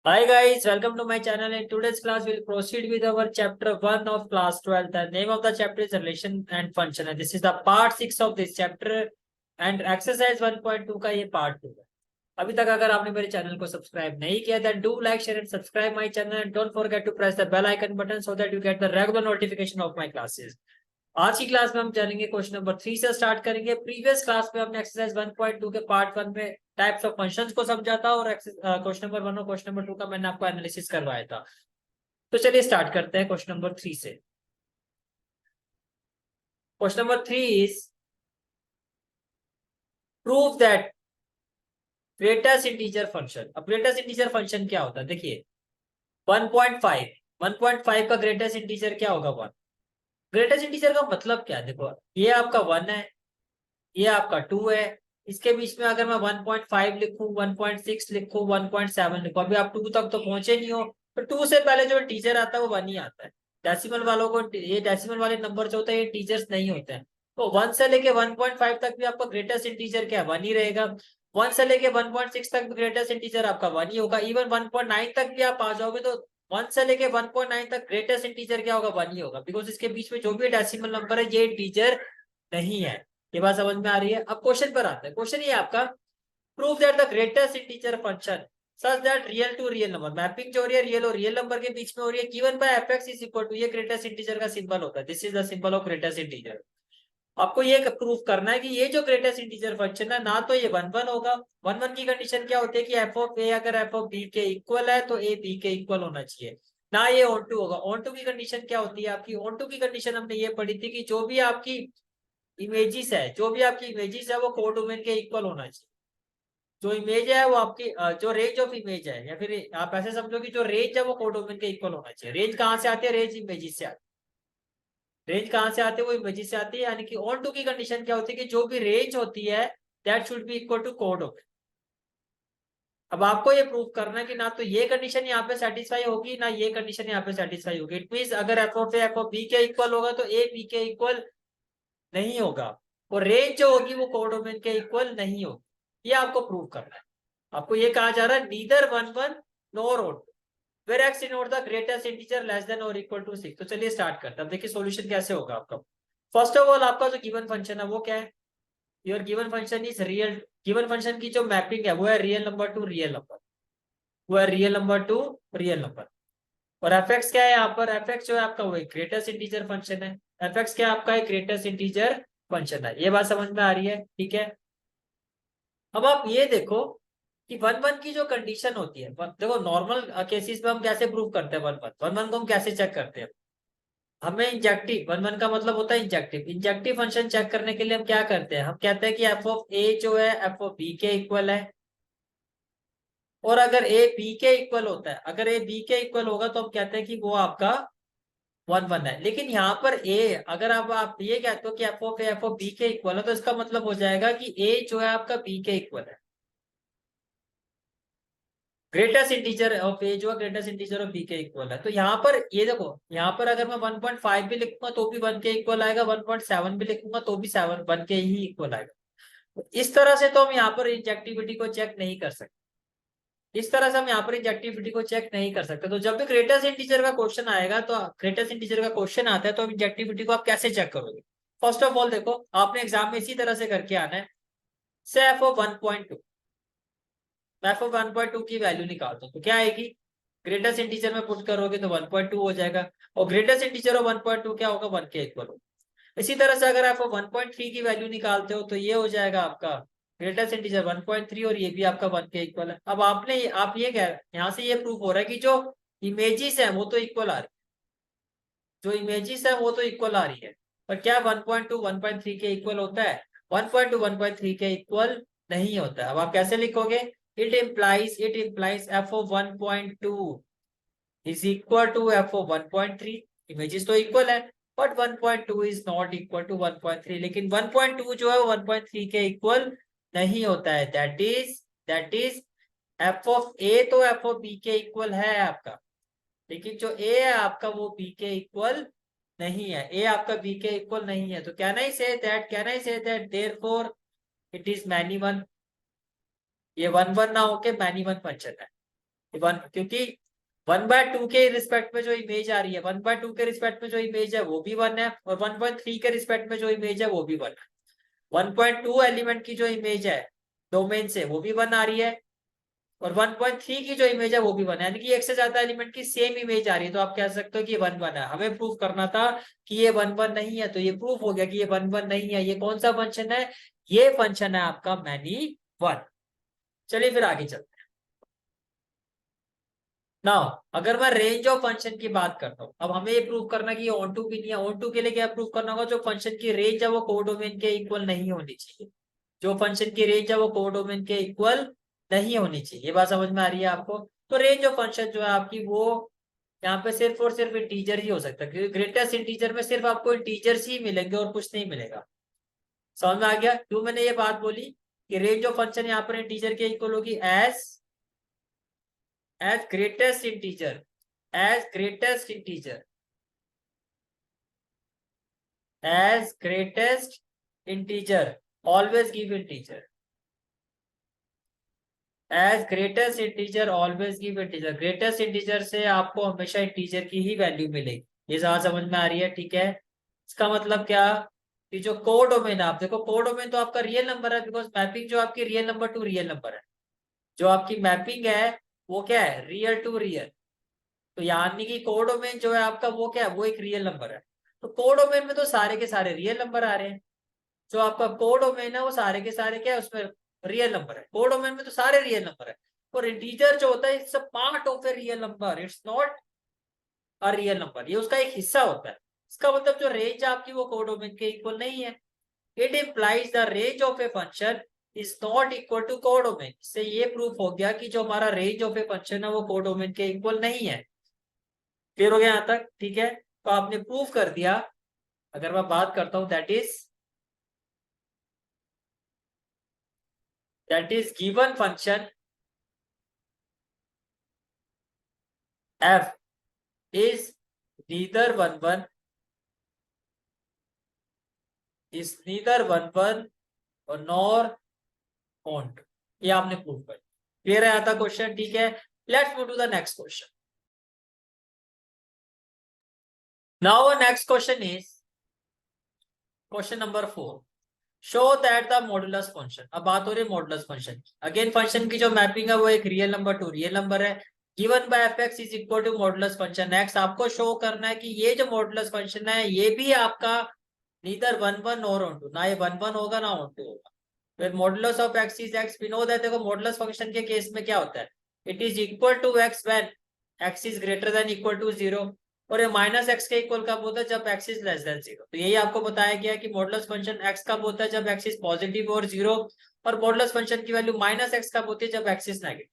Hi guys, welcome to my channel. In today's class, we'll proceed with our chapter 1 of class 12. The name of the chapter is relation and function. And this is the part 6 of this chapter. And exercise 1.2 का ये part 2 है. अभी तक अगर आपने मेरे channel को subscribe नहीं किया then do like, share and subscribe my channel and don't forget to press the bell icon button so that you get the regular notification of my classes. आज की क्लास में हम चलेंगे क्वेश्चन नंबर 3 से start करेंगे। Previous class में हमने exercise 1.2 के पार्ट 1 में टाइप्स ऑफ फंक्शंस को समझा था और क्वेश्चन नंबर 1 और क्वेश्चन नंबर 2 का मैंने आपको एनालिसिस करवाया था। तो चलिए स्टार्ट करते हैं क्वेश्चन नंबर 3 से। Question number 3 is prove that greatest integer function. अब ग्रेटेस्ट इंटीजर फंक्शन क्या होता है? देखिए 1.5 का ग्रेटेस्ट इंटीजर क्या होगा? 1। ग्रेटेस्ट इंटीजर का मतलब क्या है? देखो ये आपका 1 है, ये आपका 2 है, इसके बीच में अगर मैं 1.5 लिखूं, 1.6 लिखूं, 1.7 लिखूं, अभी आप 2 तक तो पहुंचे नहीं हो, तो 2 से पहले जो टीचर आता है वो 1 ही आता है। डेसिमल वालों को ये डेसिमल वाले नंबर जो होते हैं ये टीचर्स नहीं होते हैं। तो 1 से लेके 1.5 तक भी आपका ग्रेटेस्ट इंटीजर क्या है? 1 ही रहेगा। 1 से लेके 1.6 तक भी ग्रेटेस्ट इंटीजर आपका 1 ही होगा। इवन 1.9 तक भी आप आ जाओगे तो 1 से लेके 1.9 तक ग्रेटेस्ट इंटीजर क्या होगा? 1 ही होगा, बिकॉज इसके बीच में जो भी डेसिमल नंबर है ये इंटीजर नहीं है। ये बात समझ में आ रही है? अब क्वेश्चन पर आते हैं। क्वेश्चन ये आपका prove that the greatest integer function such that real to real number, mapping जो हो रही है रियल और रियल नंबर के बीच में हो रही है, गिवन बाय एफ(x) इज इक्वल टू, ये ग्रेटेस्ट इंटीजर का सिंबल होता है। This is the symbol of greatest integer. आपको ये प्रूफ करना है कि ये जो ग्रेटेस्ट इंटीजर फंक्शन है ना तो ये 1 1 होगा। 1 1 की कंडीशन क्या होती है कि एफ ऑफ ए अगर एफ ऑफ बी के इक्वल है तो ए बी के इक्वल होना चाहिए, ना ये ऑन टू होगा। ऑन टू की कंडीशन क्या होती है आपकी? ऑन टू की कंडीशन हमने ये पढ़ी थी कि जो भी आपकी इमेजेस है, जो भी आपकी इमेजेस है वो कोडोमेन के इक्वल होना चाहिए। जो इमेज है वो आपकी जो रेंज ऑफ इमेज है, या फिर आप ऐसे समझो कि जो रेंज है वो कोडोमेन के इक्वल होना चाहिए। रेंज कहाँ से आती है? रेंज इमेजेस से आती है। रेंज कहाँ से आती है? वो इमेजेस से आती है। यानी कि ऑन टू की कंडीशन क्या होती है कि जो भी रेंज होती है that should be equal to codomain. अब आपको ये प्रूव करना है कि ना तो ये कंडीशन यहाँ पे सेटिस्फाई होगी ना ये कंडीशन यहाँ पे सेटिस्फाई होगी। इट मीन अगर f of a f of b के इक्वल होगा तो ए बी के इक्वल नहीं होगा, और रेंज जो होगी वो कोडोमेन के इक्वल नहीं होगी। ये आपको प्रूव करना है। आपको ये कहा जा रहा है neither 1 1 nor onto where x denote the greatest integer less than और इक्वल टू 6। तो चलिए स्टार्ट करते हैं। अब देखिए सॉल्यूशन कैसे होगा आपका। फर्स्ट ऑफ ऑल आपका जो गिवन फंक्शन है वो क्या है? Your given function is real. Given function की जो मैपिंग है वो है real number to real number, वो है real number to real number. और एफ एक्स क्या है यहाँ पर? एफ एक्स जो है आपका वो ग्रेटेस्ट इंटीजर फंक्शन है। एफ एक्स क्या आपका एक ग्रेटेस्ट इंटीजर फंक्शन है। ये बात समझ में आ रही है? ठीक है। अब आप ये देखो कि 1 1 की जो कंडीशन होती है, देखो नॉर्मल केसेस में हम कैसे प्रूव करते हैं 1 1 1 1 को हम कैसे चेक करते हैं? हमें इंजेक्टिव 1 1 का मतलब होता है इंजेक्टिव। इंजेक्टिव फंक्शन चेक करने के लिए हम क्या करते हैं? हम कहते हैं कि एफ ऑफ ए जो है एफ ऑफ बी के इक्वल है, और अगर ए बी के इक्वल होता है, अगर ए बी के इक्वल होगा तो हम कहते हैं कि वो आपका 1 1 है। लेकिन यहाँ पर ए अगर आप ये कहते हो कि f of a f of b के इक्वल है तो इसका मतलब हो जाएगा कि ए जो है आपका बी के इक्वल है। ग्रेटेस्ट इंटीजर ऑफ ए जो है ग्रेटेस्ट इंटीजर ऑफ बी के इक्वल है। तो यहाँ पर ये देखो, यहाँ पर अगर मैं 1.5 भी लिखूंगा तो भी 1 के इक्वल आएगा, 1.7 भी लिखूंगा तो भी 7 1 के ही इक्वल आएगा। तो इस तरह से तो हम यहाँ पर इंजेक्टिविटी को चेक नहीं कर सकते। इस तरह से हम यहाँ पर इंजेक्टिविटी को चेक नहीं कर सकते। तो जब भी ग्रेटेस्ट इंटीजर का क्वेश्चन आएगा, तो ग्रेटेस्ट इंटीजर का क्वेश्चन आता है तो इंजेक्टिविटी को आप कैसे चेक करोगे? फर्स्ट ऑफ ऑल देखो, आपने एग्जाम में इसी तरह से करके आना है। से एफ ऑफ 1.2, मैं एफ ऑफ 1.2 की वैल्यू निकालता हूँ तो क्या आएगी? ग्रेटेस्ट इंटीजर में पुट करोगे तो 1.2 हो जाएगा, और ग्रेटेस्ट इंटीजर ऑफ 1.2 क्या होगा? 1 के इक्वल होगा। इसी तरह से अगर आप 1.3 की वैल्यू निकालते हो तो ये हो जाएगा आपका ग्रेटेस्ट इंटीजर 1.3, और ये भी आपका 1 के इक्वल है। अब आप ये कह यहाँ से ये प्रूफ हो रहा है कि जो इमेजेस है वो तो इक्वल आ रही है, जो इमेजेस है वो तो इक्वल आ रही है, पर क्या 1.2 1.3 के इक्वल होता है? 1.2 1.3 के इक्वल नहीं होता है। अब आप कैसे लिखोगे? It implies f of 1.2 is equal to f of 1.3। Images तो इक्वल है, but 1.2 is not equal to 1.3। लेकिन 1.2 जो है 1.3 के इक्वल नहीं होता है। दैट इज एफ ऑफ ए तो एफ ऑफ बी के इक्वल है आपका, लेकिन जो ए है आपका वो बी के इक्वल नहीं है। ए आपका बी के इक्वल नहीं है। तो can I say that therefore it is many one. ये 1 1 ना होके मैनी वन फंक्शन है। वन, क्योंकि 1/2 के रिस्पेक्ट में जो इमेज आ रही है, 1/2 के रिस्पेक्ट में जो इमेज है वो भी 1 है, और 1.3 के रिस्पेक्ट में जो इमेज है वो भी 1 है। 1.2 एलिमेंट की जो इमेज है डोमेन से वो भी 1 आ रही है, और 1.3 की जो इमेज है वो भी 1 है, यानी कि एक से ज्यादा एलिमेंट की सेम इमेज आ रही है, तो आप कह सकते हो कि ये 1 1 है। हमें प्रूफ करना था कि ये 1 1 नहीं है, तो ये प्रूफ हो गया कि ये 1 1 नहीं है। ये कौन सा फंक्शन है? ये फंक्शन है आपका मैनी वन। चलिए फिर आगे चलते हैं। नाउ अगर मैं रेंज ऑफ फंक्शन की बात करता हूँ, अब हमें ये प्रूव करना कि ये ऑन टू भी नहीं है। ऑन टू के लिए क्या प्रूव करना होगा? जो फंक्शन की रेंज है वो कोडोमेन के इक्वल नहीं होनी चाहिए। जो फंक्शन की रेंज है वो कोडोमेन के इक्वल नहीं होनी चाहिए। ये बात समझ में आ रही है आपको? तो रेंज ऑफ फंक्शन जो है आपकी, वो यहाँ पे सिर्फ और सिर्फ इंटीजर ही हो सकता है, क्योंकि ग्रेटेस्ट इंटीजर में सिर्फ आपको इंटीजर्स ही मिलेंगे और कुछ नहीं मिलेगा। समझ में आ गया क्यों मैंने ये बात बोली कि रेंज ऑफ फंक्शन यहाँ पर इंटीजर के इक्वल होगी as greatest integer, as greatest integer, as greatest integer, always give integer, as greatest integer always give integer. Greatest integer से आपको हमेशा इंटीजर की ही वैल्यू मिलेगी। ये ज्यादा समझ में आ रही है? ठीक है। इसका मतलब क्या कि जो कोडोमेन है, आप देखो कोडोमेन तो आपका रियल नंबर है, बिकॉज मैपिंग जो आपकी real number to real number है, जो आपकी मैपिंग है वो क्या है? Real to real. तो यानी कि कोडोमेन जो है आपका वो क्या है? वो एक रियल नंबर है। तो कोडोमेन में तो सारे के सारे रियल नंबर आ रहे हैं। जो आपका कोडोमेन है वो सारे के सारे क्या है? उसमें रियल नंबर है। कोडोमेन में तो सारे रियल नंबर है। और इंटीजर जो होता है it's a part of a real number, it's not a real number, ये उसका एक हिस्सा होता है। इसका मतलब जो रेंज आपकी वो कोडोमेन के इक्वल नहीं है। It implies the range of a function is not equal to codomain. इससे ये प्रूफ हो गया कि जो हमारा रेंज ऑफ ए फंक्शन है वो कोडोमेन के इक्वल नहीं है। क्लियर हो गया यहां तक? ठीक है, तो आपने प्रूफ कर दिया। अगर मैं बात करता हूं that is given function f is neither 1 1, is neither 1 1 और nor on 2। ये आपने प्रूव कर। क्लियर है आता क्वेश्चन? ठीक है, let's move to the next question. Now next question is question number 4। Show that the modulus function. अब बात हो रही है मॉडुलस फंक्शन की। अगेन फंक्शन की जो मैपिंग है वो एक real number to real number है। Given by f x is equal to modulus function x. आपको शो करना है कि ये जो मॉडुलस फंक्शन है ये भी आपका नीदर 1 1 और ऑन टू, ना ये 1 1 होगा ना ऑन टू होगा। फिर modulus of x is x. We know that देखो मॉडुलस फंक्शन के केस में क्या होता है? It is equal to x when x is greater than equal to zero. और ये माइनस एक्स के इक्वल कब होता है? जब x is less than zero. तो यही आपको बताया गया कि मॉडुलस फंक्शन एक्स कब होता है? जब एक्स इज पॉजिटिव और जीरो। और मॉडुलस फंक्शन की वैल्यू माइनस एक्स कब होती है? जब एक्स इज नेगेटिव।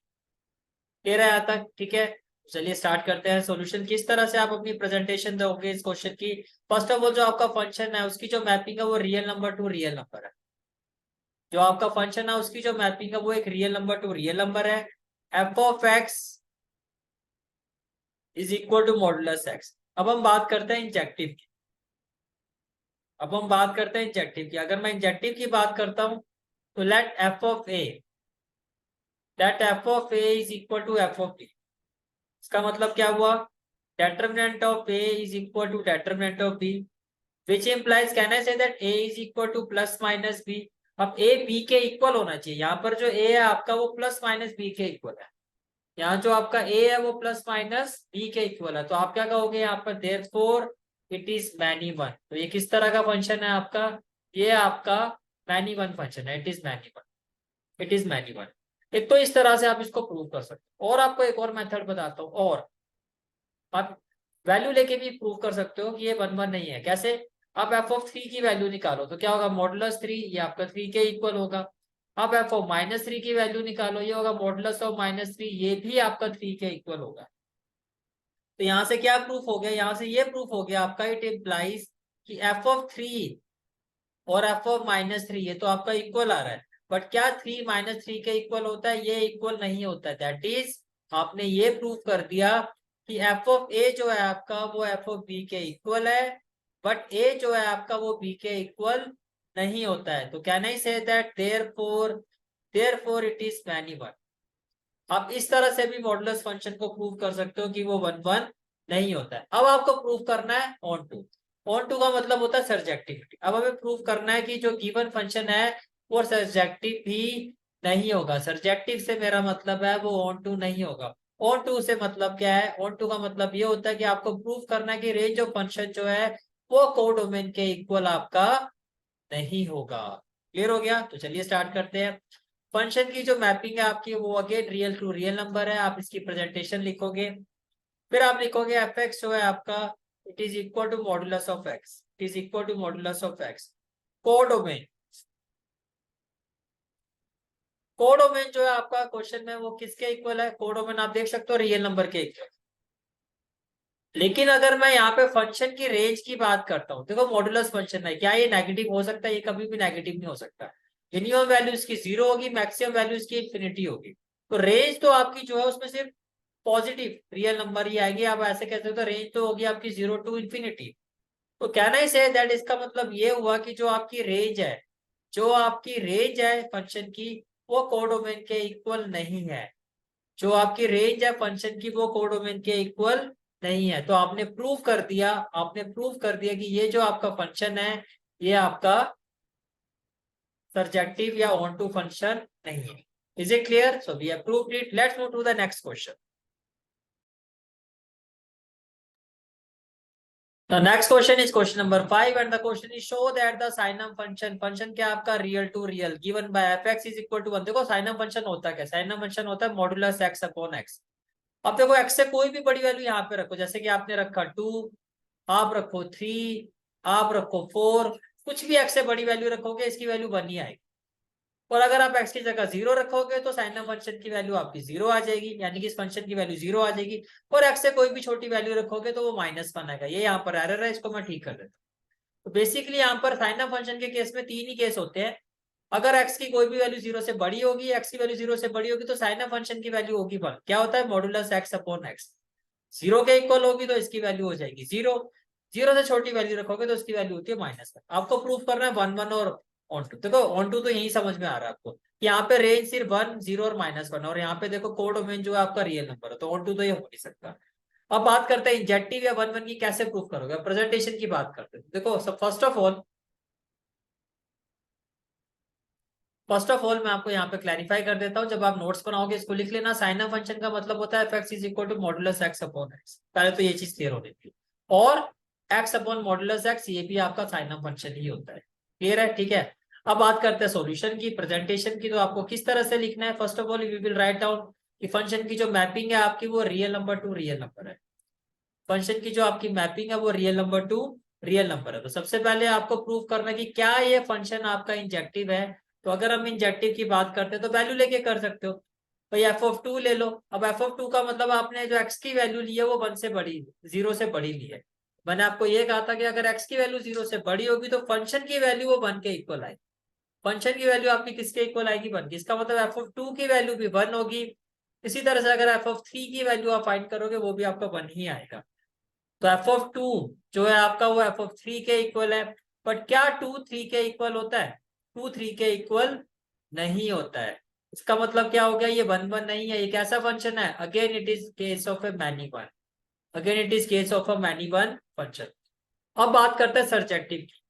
क्लियर है यहाँ तक? ठीक है, चलिए स्टार्ट करते हैं। सॉल्यूशन किस तरह से आप अपनी प्रेजेंटेशन दोगे इस क्वेश्चन की? फर्स्ट ऑफ ऑल जो आपका फंक्शन है उसकी जो मैपिंग है वो real number to real number है। जो आपका फंक्शन है उसकी जो मैपिंग है वो एक real number to real number है। F of x is equal to modulus x. अब हम बात करते हैं इंजेक्टिव की। अब हम बात करते हैं इंजेक्टिव की। अगर मैं इंजेक्टिव की बात करता हूं तो let f of a is equal to f of b. इसका मतलब क्या हुआ? Determinant of a is equal to determinant of b, which implies can I say that a is equal to plus minus b. अब a B के equal होना चाहिए। यहाँ पर जो ए है आपका वो प्लस माइनस बी के इक्वल है। यहाँ जो आपका ए है वो प्लस माइनस बी के इक्वल है। तो आप क्या कहोगे यहाँ पर? Therefore it is many one. तो ये किस तरह का फंक्शन है आपका? ये आपका मैनी वन फंक्शन है। It is many one, it is many one. एक तो इस तरह से आप इसको प्रूव कर सकते हो, और आपको एक और मेथड बताता हूँ। और आप वैल्यू लेके भी प्रूव कर सकते हो कि ये 1 1 नहीं है। कैसे? आप एफ ऑफ थ्री की वैल्यू निकालो तो क्या होगा? मॉडुलस थ्री, ये आपका थ्री के इक्वल होगा। आप एफ ऑफ माइनस थ्री की वैल्यू निकालो, ये होगा मॉडुलस ऑफ माइनस थ्री, ये भी आपका थ्री के इक्वल होगा। तो यहां से क्या प्रूफ हो गया? यहां से ये प्रूफ हो गया आपका, इट इम्प्लाइज कि एफ ऑफ थ्री और एफ ऑफ माइनस थ्री ये तो आपका इक्वल आ रहा है, बट क्या थ्री माइनस थ्री के इक्वल होता है? ये इक्वल नहीं होता है। दैट इज आपने ये प्रूफ कर दिया कि एफ ऑफ ए जो है आपका वो एफ ऑफ बी के इक्वल है, बट ए जो है आपका वो बी के इक्वल नहीं होता है। तो can I say that therefore it is many one. आप इस तरह से भी मॉडुलस फंक्शन को प्रूव कर सकते हो कि वो 1 1 नहीं होता है। अब आपको प्रूव करना है ऑन टू। ऑन टू का मतलब होता है सर्जेक्टिविटी। अब हमें प्रूव करना है कि जो गिवन फंक्शन है वो सर्जेक्टिव भी नहीं होगा। सर्जेक्टिव से मेरा मतलब है वो ऑन टू नहीं होगा। ऑन टू से मतलब क्या है? ऑन टू का मतलब ये होता है कि आपको प्रूव करना है कि रेंज ऑफ फंक्शन जो है वो कोडोमेन के इक्वल आपका नहीं होगा। क्लियर हो गया? तो चलिए स्टार्ट करते हैं। फंक्शन की जो मैपिंग है आपकी वो again real to real number है। आप इसकी प्रेजेंटेशन लिखोगे, फिर आप लिखोगे एफ एक्स जो है आपका it is equal to modulus of x. It is equal to modulus of x. Codomain, codomain जो है आपका क्वेश्चन में वो किसके इक्वल है? कोडोमेन आप देख सकते हो रियल नंबर के इक्वल। लेकिन अगर मैं यहाँ पे फंक्शन की रेंज की बात करता हूँ, देखो मॉडुलस फंक्शन है, क्या ये नेगेटिव हो सकता है? ये कभी भी नेगेटिव नहीं हो सकता। मिनिमम वैल्यू इसकी 0 होगी, मैक्सिमम वैल्यू इसकी इंफिनिटी होगी। तो रेंज तो आपकी जो है उसमें सिर्फ पॉजिटिव रियल नंबर ही आएगी। आप ऐसे कहते हो तो रेंज तो होगी आपकी 0 टू इंफिनिटी। तो कैन आई से दैट, इसका मतलब ये हुआ कि जो आपकी रेंज है, जो आपकी रेंज है फंक्शन की, वो कोडोमेन के इक्वल नहीं है। जो आपकी रेंज है फंक्शन की वो कोडोमेन के इक्वल नहीं है। तो आपने प्रूव कर दिया, आपने प्रूव कर दिया कि ये जो आपका फंक्शन है ये आपका सर्जेक्टिव या ऑन टू फंक्शन नहीं है। Is it clear? So we have proved it. Let's move to the next question. The next question is question number 5 and the question is show that the sinum function क्या आपका real to real given by f(x) is equal to 1। देखो sinum function होता क्या? sinum function होता है modulus x upon x। अब देखो x से कोई भी बड़ी वैल्यू यहाँ पे रखो, जैसे कि आपने रखा 2, आप रखो 3, आप रखो 4, कुछ भी x से बड़ी वैल्यू रखोगे इसकी वैल्यू 1 ही आएगी। और अगर आप x की जगह 0 रखोगे तो साइन फंक्शन की वैल्यू आपकी 0 आ जाएगी, यानी कि इस फंक्शन की वैल्यू 0 आ जाएगी। और x से कोई भी छोटी वैल्यू रखोगे तो वो -1 आएगा। ये यहाँ पर एरर है, इसको मैं ठीक कर देता हूँ। तो बेसिकली यहाँ पर साइन फंक्शन के केस में 3 ही केस होते हैं। अगर x की कोई भी वैल्यू 0 से बड़ी होगी, x की वैल्यू 0 से बड़ी होगी तो साइन फंक्शन की वैल्यू होगी 1। क्या होता है? Modulus x upon x। 0 के इक्वल होगी तो इसकी वैल्यू हो जाएगी 0। 0 से छोटी वैल्यू रखोगे तो इसकी वैल्यू होती है -1। आपको प्रूफ करना है 1 1 और ऑन टू। देखो ऑन टू तो यही समझ में आ रहा है आपको। यहाँ पे रेंज सिर्फ 1 0 और -1, और यहाँ पे देखो कोडोमेन जो है आपका रियल नंबर है, तो ऑन टू तो ये हो नहीं सकता। अब बात करते हैं इंजेक्टिव या 1 1 की कैसे प्रूफ करोगे। प्रेजेंटेशन की बात करते हैं। देखो सब फर्स्ट ऑफ ऑल मैं आपको यहाँ पे क्लैरिफाई कर देता हूँ। जब आप नोट्स बनाओगे इसको लिख लेना। साइन फंक्शन का मतलब होता है f(x) is equal to modulus x upon x। पहले तो ये चीज क्लियर हो गई थी। और x अपॉन मॉडुलस x ये भी आपका साइन फंक्शन ही होता है। क्लियर है? ठीक है। अब बात करते हैं सॉल्यूशन की, प्रेजेंटेशन की। तो आपको किस तरह से लिखना है? First of all we will write down कि फंक्शन की जो मैपिंग है आपकी वो real number to real number है। फंक्शन की जो आपकी मैपिंग है वो real number to real number है। तो सबसे पहले आपको प्रूव करना है कि क्या ये फंक्शन आपका इंजेक्टिव है। तो अगर हम इंजेक्टिव की बात करते हैं तो वैल्यू लेके कर सकते हो। भाई f(2) ले लो। अब f(2) का मतलब आपने जो x की वैल्यू ली है वो 1 से बड़ी, 0 से बड़ी ली है। मैंने आपको ये कहा था कि अगर x की वैल्यू 0 से बड़ी होगी तो फंक्शन की वैल्यू वो 1 के इक्वल आएगी। फंक्शन की वैल्यू आपकी किसके इक्वल आएगी? 1 की। इसका मतलब f(2) की वैल्यू भी 1 होगी। इसी तरह से अगर f(3) की वैल्यू आप फाइंड करोगे वो भी आपका 1 ही आएगा। तो f(2) जो है आपका वो f(3) के इक्वल है। बट क्या 2 3 के इक्वल होता है? 2 3 के इक्वल नहीं होता है। इसका मतलब क्या हो गया? ये 1 1 नहीं है। ये कैसा फंक्शन है? Again it is case of A many one. Again it is case of a many one function. अब बात करते हैं सर्जेक्टिव की,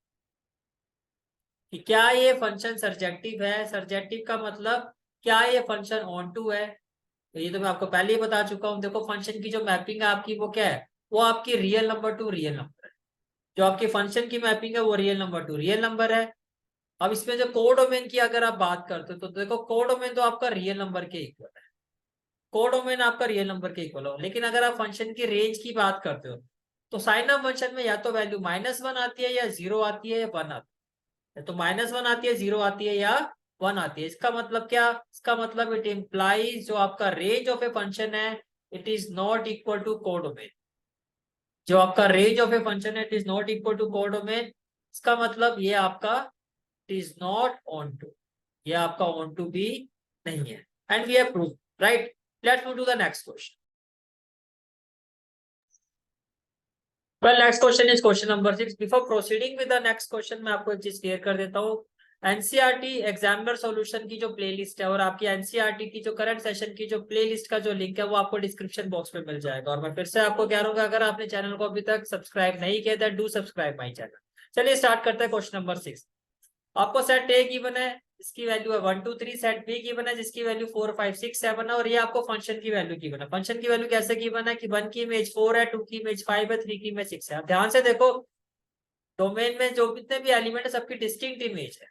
कि क्या ये फंक्शन सर्जेक्टिव है। सर्जेक्टिव का मतलब क्या ये फंक्शन ऑन टू है? तो ये तो मैं आपको पहले ही बता चुका हूं। देखो फंक्शन की जो मैपिंग है आपकी वो क्या है? वो आपकी real number to real number है। जो आपकी फंक्शन की मैपिंग है वो real number to real number है। अब इसमें जो कोडोमेन की अगर आप बात करते हो तो देखो कोडोमेन तो आपका रियल नंबर के इक्वल है। कोडोमेन आपका रियल नंबर के इक्वल हो। लेकिन अगर आप फंक्शन की रेंज की बात करते हो तो साइन ऑफ फंक्शन में या तो वैल्यू -1 आती है, या 0 आती है, या 1 आती है। तो -1 आती है, 0 आती है, या 1 आती है। इसका मतलब क्या? इसका मतलब इट इम्प्लाइज जो आपका रेंज ऑफ ए फंक्शन है it is not equal to codomain. जो आपका रेंज ऑफ ए फंक्शन है it is not equal to codomain. इसका मतलब ये आपका it is not onto. ये आपका ऑन टू भी नहीं है। And we have prove, right? Let's move to the next question. Well next question is question number 6। Before proceeding with the next question मैं आपको एक चीज क्लियर कर देता हूँ एनसीईआरटी एग्जामिनर सॉल्यूशन की जो प्लेलिस्ट है और आपकी एनसीईआरटी की जो करंट सेशन की जो प्लेलिस्ट का जो लिंक है वो आपको डिस्क्रिप्शन बॉक्स में मिल जाएगा। और मैं फिर से आपको कह रहा हूँ अगर आपने चैनल को अभी तक सब्सक्राइब नहीं किया तो डू सब्सक्राइब माई चैनल। चलिए स्टार्ट करते हैं क्वेश्चन नंबर 6। आपको सेट ए गिवन है, इसकी वैल्यू है 1 2 3। सेट बी गिवन है जिसकी वैल्यू 4 5 6 7 है और ये आपको फंक्शन की वैल्यू गिवन है। फंक्शन की वैल्यू कैसे गिवन है कि 1 की इमेज 4 है, 2 की इमेज 5 है, 3 की इमेज 6 है। अब ध्यान से देखो, डोमेन में जो जितने भी एलिमेंट है सबकी डिस्टिंक्ट इमेज है।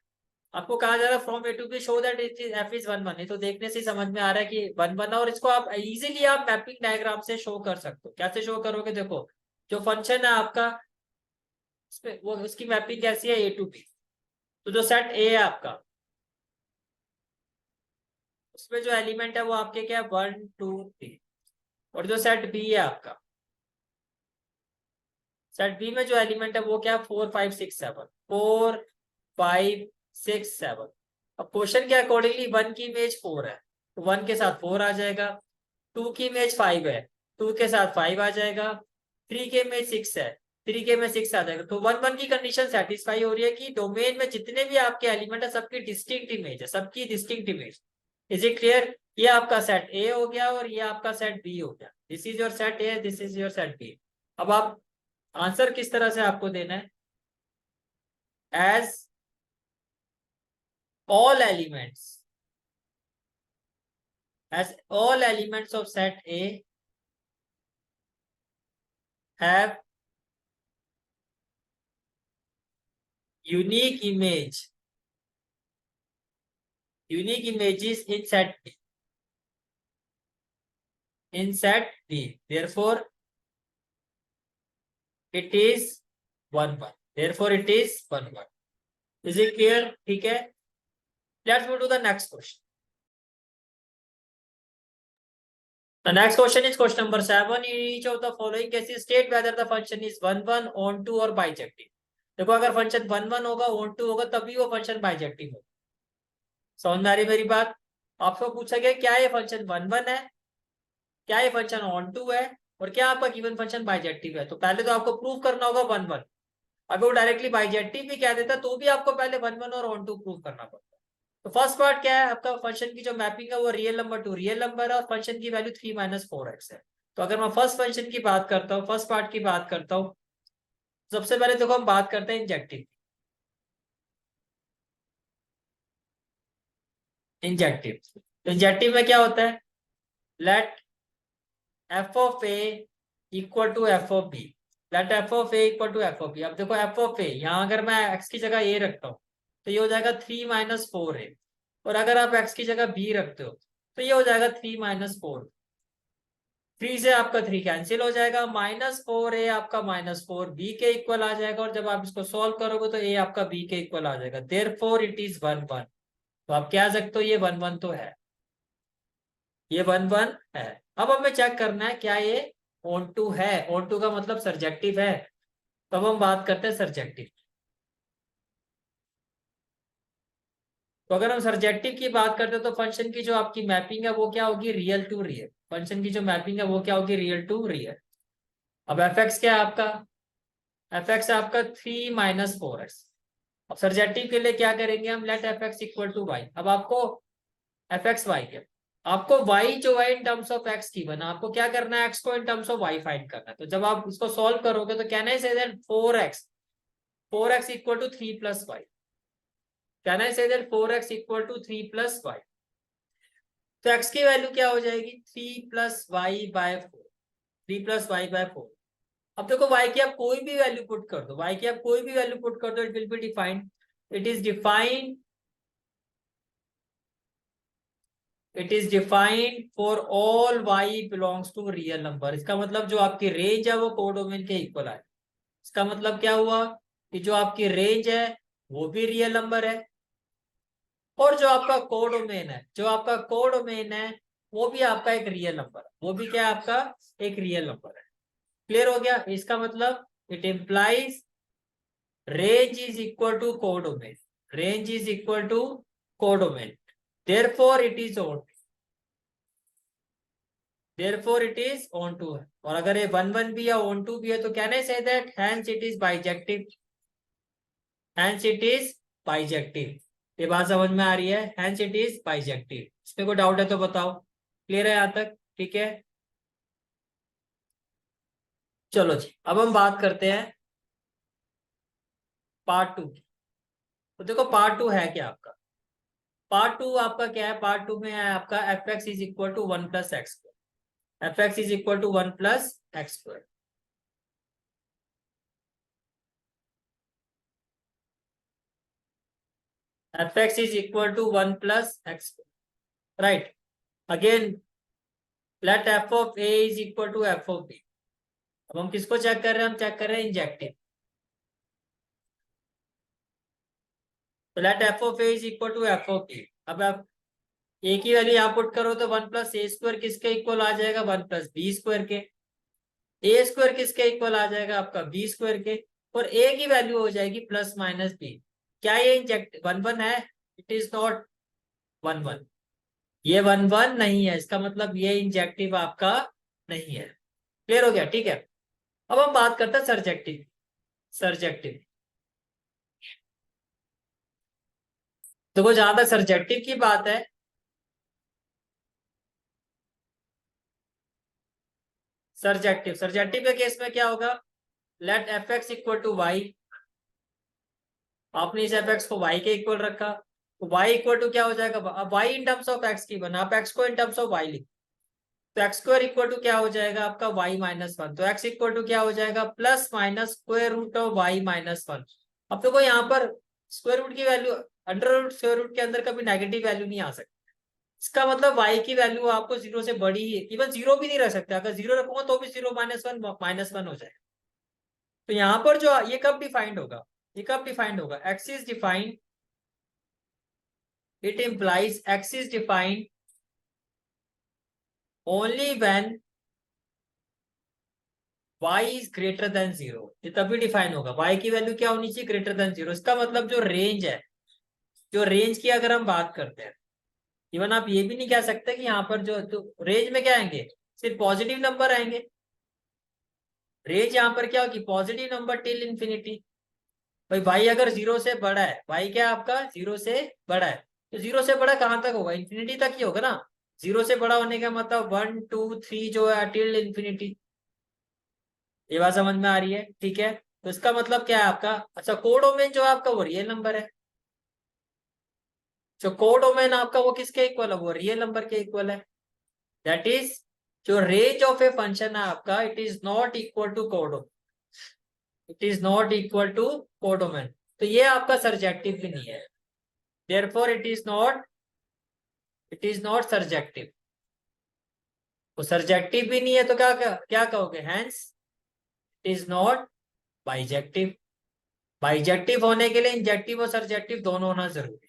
आपको कहा जा रहा है from a to b show that it is f is 1 1। तो देखने से ही समझ में आ रहा है कि 1 1 है और इसको आप इजीली आप मैपिंग डायग्राम से शो कर सकते हो। कैसे शो करोगे, देखो जो फंक्शन है आपका वो उसकी मैपिंग कैसी है, ए टू बी। तो जो सेट ए है आपका उसमें जो एलिमेंट है वो आपके क्या है, 1 2 3। और जो सेट बी है आपका, सेट बी में जो एलिमेंट है वो क्या है, 4 5 6 7 4 5 6 7। अब क्वेश्चन के अकॉर्डिंगली 1 की इमेज 4 है तो 1 के साथ 4 आ जाएगा, 2 की इमेज 5 है 2 के साथ 5 आ जाएगा, 3 के इमेज 6 है 3 के इमेज 6 आ जाएगा। तो 1 1 की कंडीशन सेटिस्फाई हो रही है कि डोमेन में जितने भी आपके एलिमेंट है सबकी डिस्टिंक्ट इमेज है, सबकी distinct image. Is it clear? ये आपका सेट ए हो गया और ये आपका सेट बी हो गया। This is your set a, this is your set b. अब आप आंसर किस तरह से आपको देना है, as all elements as all elements of set A have unique images in set B. Therefore it is 1 1। Therefore it is 1 1। Is it clear? ठीक है, let's move to the next question. The next question is question number 7. In each of the following cases state whether the function is 1 1 on 2 और bijective। देखो अगर function 1 1 होगा, on 2 होगा तभी वो function bijective होगा। समझ में आ रही मेरी बात? आपको पूछा गया क्या ये फंक्शन 1 1 है, क्या ये फंक्शन ऑन टू है और क्या आपका गिवन फंक्शन बाइजेक्टिव है। तो पहले तो आपको प्रूव करना होगा 1 1। अगर वो डायरेक्टली बाइजेक्टिव भी कह देता तो भी आपको पहले 1 1 और ऑन टू प्रूव करना पड़ता। तो फर्स्ट पार्ट क्या है आपका, फंक्शन की जो मैपिंग है वो real number to real number है और फंक्शन की वैल्यू 3 - 4x है। तो अगर मैं फर्स्ट फंक्शन की बात करता हूँ, फर्स्ट पार्ट की बात करता हूँ, सबसे पहले देखो हम बात करते हैं इंजेक्टिव। इंजेक्टिव में क्या होता है, let f of a equal to f of b. Let f of a equal to f of b. अब देखो एफ ऑफ ए, यहाँ अगर मैं एक्स की जगह ए रखता हूँ तो ये हो जाएगा 3 - 4a। और अगर आप एक्स की जगह बी रखते हो तो ये हो जाएगा 3 - 4। 3 से आपका 3 कैंसिल हो जाएगा, -4a आपका -4b के इक्वल आ जाएगा। और जब आप इसको सॉल्व करोगे तो a आपका b के इक्वल आ जाएगा। Therefore it is 1 1। तो आप क्या सकते हो, ये 1 1 तो है, ये 1 1 है। अब हमें चेक करना है क्या ये ऑन टू है। ऑन टू का मतलब सर्जेक्टिव है। तो अब हम बात करते हैं सर्जेक्टिव। तो अगर हम सर्जेक्टिव की बात करते हैं तो फंक्शन की जो आपकी मैपिंग है वो क्या होगी, रियल टू रियल। फंक्शन की जो मैपिंग है वो क्या होगी, रियल टू रियल। अब एफ एक्स क्या है आपका, एफ एक्स है आपका 3 - 4x। अब सर्जेक्टिव के लिए क्या करेंगे हम, let f x equal to y. अब आपको एफ एक्स वाई के, आपको y जो है इन टर्म्स ऑफ x की बना, आपको क्या करना है, x को इन टर्म्स ऑफ y फाइंड करना है। तो जब आप इसको सॉल्व करोगे तो can I say that 4x equal to 3 + y। Can I say that 4x equal to 3 + y। तो x की वैल्यू क्या हो जाएगी, 3 + y/4। 3 + y/4। अब देखो y की आप कोई भी वैल्यू पुट कर दो, y की आप कोई भी वैल्यू पुट कर दो, it will be defined. It is defined for all y belongs to real number. इसका मतलब जो आपकी रेंज है वो कोडोमेन के इक्वल है। इसका मतलब क्या हुआ कि जो आपकी रेंज है वो भी रियल नंबर है और जो आपका कोडोमेन है, जो आपका कोडोमेन है वो भी आपका एक रियल नंबर है। वो भी क्या है आपका, एक रियल नंबर है। क्लियर हो गया? इसका मतलब it implies range is equal to codomain. Range is equal to codomain. Therefore it is onto, therefore it is on to है। और अगर ये 1 1 भी है on to भी है तो can I say that hence it is bijective। hence it is bijective। ये बात समझ में आ रही है? Hence it is bijective. इसमें कोई डाउट है तो बताओ। क्लियर है यहाँ तक? ठीक है, चलो जी अब हम बात करते हैं पार्ट टू की। तो देखो पार्ट टू है क्या आपका? पार्ट टू आपका क्या है? पार्ट टू में है आपका f x is equal to 1 + x²। F x is equal to 1 + x²। F x is equal to 1 + x²। Right. Again let f of a is equal to f of b. अब हम किसको check कर रहे हैं? हम check कर रहे हैं इंजेक्टिव। तो let f of a is equal to f of b. अब आप ए की वैल्यू यहाँ पुट करो तो 1 + a² किसके इक्वल आ जाएगा? 1 + b² के। a² किसके इक्वल आ जाएगा? आपका b² के। और a की वैल्यू हो जाएगी +-b। क्या ये इंजेक्ट 1 1 है? It is not 1 1। ये 1 1 नहीं है, इसका मतलब ये इंजेक्टिव आपका नहीं है। क्लियर हो गया? ठीक है, अब हम बात करते हैं सरजेक्टिव। सरजेक्टिव देखो जहां तक सरजेक्टिव की बात है, सरजेक्टिव सरजेक्टिव के केस में क्या होगा? Let f x equal to y. आपने इस एफ एक्स को वाई के इक्वल रखा, तो वाई इक्वल टू क्या हो जाएगा? अब y in terms of x की बना, आप एक्स को इन टर्म्स ऑफ वाई लिख, तो x² इक्वल टू क्या हो जाएगा आपका? y-1। तो x इक्वल टू क्या हो जाएगा? +-√(y - 1)। अब देखो यहाँ पर स्क्वायर रूट की value, under root square root के अंदर कभी नेगेटिव वैल्यू नहीं आ सकती। इसका मतलब y की वैल्यू आपको 0 से बड़ी, इवन 0 भी नहीं रख सकते। अगर 0 रखूंगा तो भी 0 - 1 -1 हो जाएगा। तो यहाँ पर जो ये कब डिफाइंड होगा? ये कब डिफाइंड होगा? x is defined, it implies x is defined only when y is greater then 0। ये तभी डिफाइन होगा। y की वैल्यू क्या होनी चाहिए? Greater than 0। इसका मतलब जो रेंज है, जो रेंज की अगर हम बात करते हैं, इवन आप ये भी नहीं कह सकते कि यहाँ पर जो तो रेंज में क्या आएंगे? सिर्फ पॉजिटिव नंबर आएंगे। रेंज यहाँ पर क्या होगी? Positive number till infinity. भाई y अगर 0 से बड़ा है, y क्या आपका 0 से बड़ा है, तो 0 से बड़ा कहां तक होगा? इंफिनिटी तक ही होगा ना। 0 से बड़ा होने का मतलब 1 2 3 जो है टिल इंफिनिटी। ये बात समझ में आ रही है? ठीक है, तो इसका मतलब क्या है आपका? अच्छा, कोडोमेन जो है आपका वो रियल नंबर है। जो कोडोमेन आपका वो किसके इक्वल है? वो रियल नंबर के इक्वल है। दैट इज जो रेंज ऑफ ए फंक्शन है आपका, it is not equal to codomain. It is not equal to codomain. तो ये आपका सरजेक्टिव भी नहीं है। Therefore it is not surjective. वो सरजेक्टिव भी नहीं है तो क्या क्या कहोगे? Hence it is not bijective. Bijective होने के लिए इंजेक्टिव और सरजेक्टिव दोनों होना जरूरी है।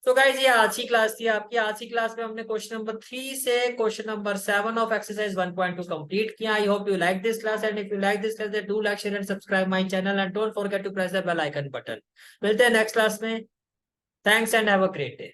तो गाइज ये आज की क्लास थी आपकी। आज की क्लास में हमने क्वेश्चन नंबर 3 से question number 7 of exercise 1.2 complete किया। I hope you like this class, and if you like this class do like share and subscribe my channel, and don't forget to press the bell icon button. मिलते हैं next class में। Thanks and have a great day.